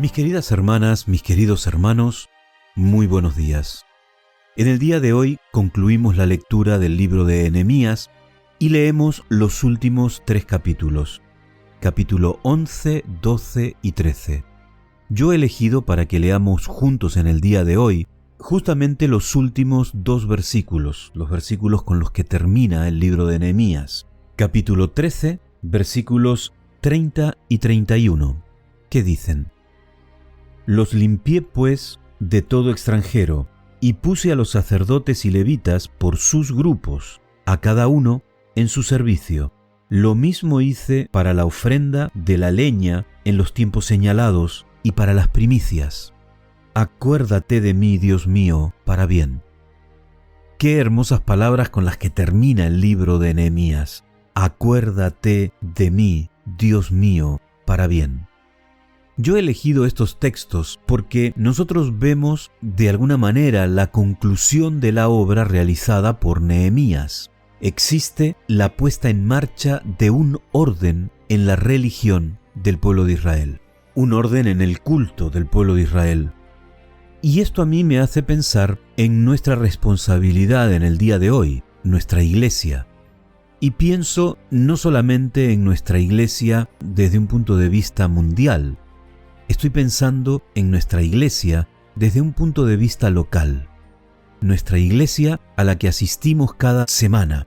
Mis queridas hermanas, mis queridos hermanos, muy buenos días. En el día de hoy concluimos la lectura del libro de Nehemías y leemos los últimos 3 capítulos, capítulo 11, 12 y 13. Yo he elegido para que leamos juntos en el día de hoy justamente los últimos 2 versículos, los versículos con los que termina el libro de Nehemías. Capítulo 13, versículos 30 y 31, que dicen: Los limpié pues de todo extranjero, y puse a los sacerdotes y levitas por sus grupos, a cada uno en su servicio. Lo mismo hice para la ofrenda de la leña en los tiempos señalados y para las primicias. Acuérdate de mí, Dios mío, para bien. Qué hermosas palabras con las que termina el libro de Nehemías. Acuérdate de mí, Dios mío, para bien. Yo he elegido estos textos porque nosotros vemos de alguna manera la conclusión de la obra realizada por Nehemías. Existe la puesta en marcha de un orden en la religión del pueblo de Israel, un orden en el culto del pueblo de Israel. Y esto a mí me hace pensar en nuestra responsabilidad en el día de hoy, nuestra iglesia. Y pienso no solamente en nuestra iglesia desde un punto de vista mundial. Estoy pensando en nuestra iglesia desde un punto de vista local. Nuestra iglesia a la que asistimos cada semana.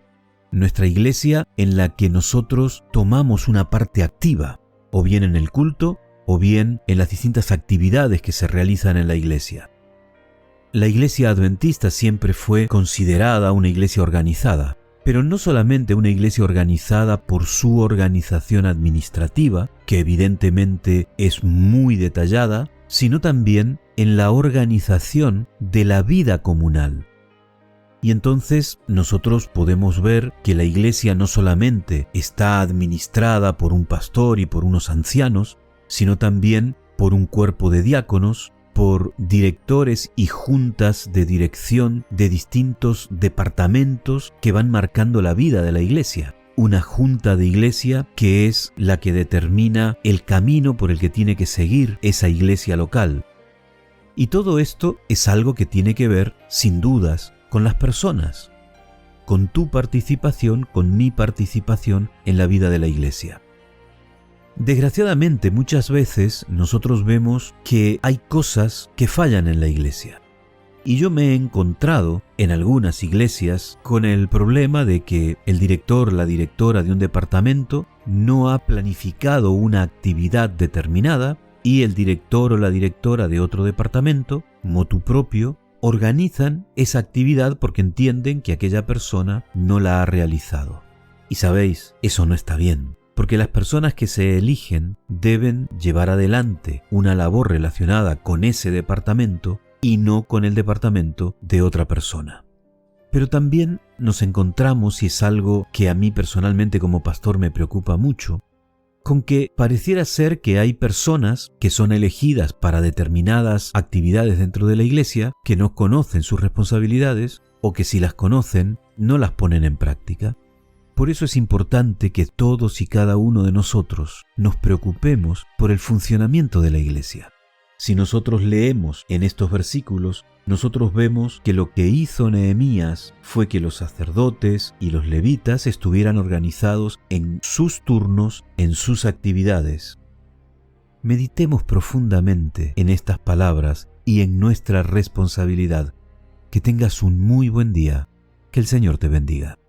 Nuestra iglesia en la que nosotros tomamos una parte activa, o bien en el culto, o bien en las distintas actividades que se realizan en la iglesia. La iglesia adventista siempre fue considerada una iglesia organizada, pero no solamente una iglesia organizada por su organización administrativa, que evidentemente es muy detallada, sino también en la organización de la vida comunal. Y entonces nosotros podemos ver que la iglesia no solamente está administrada por un pastor y por unos ancianos, sino también por un cuerpo de diáconos, por directores y juntas de dirección de distintos departamentos que van marcando la vida de la iglesia. Una junta de iglesia que es la que determina el camino por el que tiene que seguir esa iglesia local. Y todo esto es algo que tiene que ver, sin dudas, con las personas, con tu participación, con mi participación en la vida de la iglesia. Desgraciadamente, muchas veces nosotros vemos que hay cosas que fallan en la iglesia. Y yo me he encontrado en algunas iglesias con el problema de que el director, la directora de un departamento no ha planificado una actividad determinada y el director o la directora de otro departamento, motu propio, organizan esa actividad porque entienden que aquella persona no la ha realizado. Y sabéis, eso no está bien. Porque las personas que se eligen deben llevar adelante una labor relacionada con ese departamento y no con el departamento de otra persona. Pero también nos encontramos, y es algo que a mí personalmente como pastor me preocupa mucho, con que pareciera ser que hay personas que son elegidas para determinadas actividades dentro de la iglesia que no conocen sus responsabilidades o que si las conocen no las ponen en práctica. Por eso es importante que todos y cada uno de nosotros nos preocupemos por el funcionamiento de la iglesia. Si nosotros leemos en estos versículos, nosotros vemos que lo que hizo Nehemías fue que los sacerdotes y los levitas estuvieran organizados en sus turnos, en sus actividades. Meditemos profundamente en estas palabras y en nuestra responsabilidad. Que tengas un muy buen día. Que el Señor te bendiga.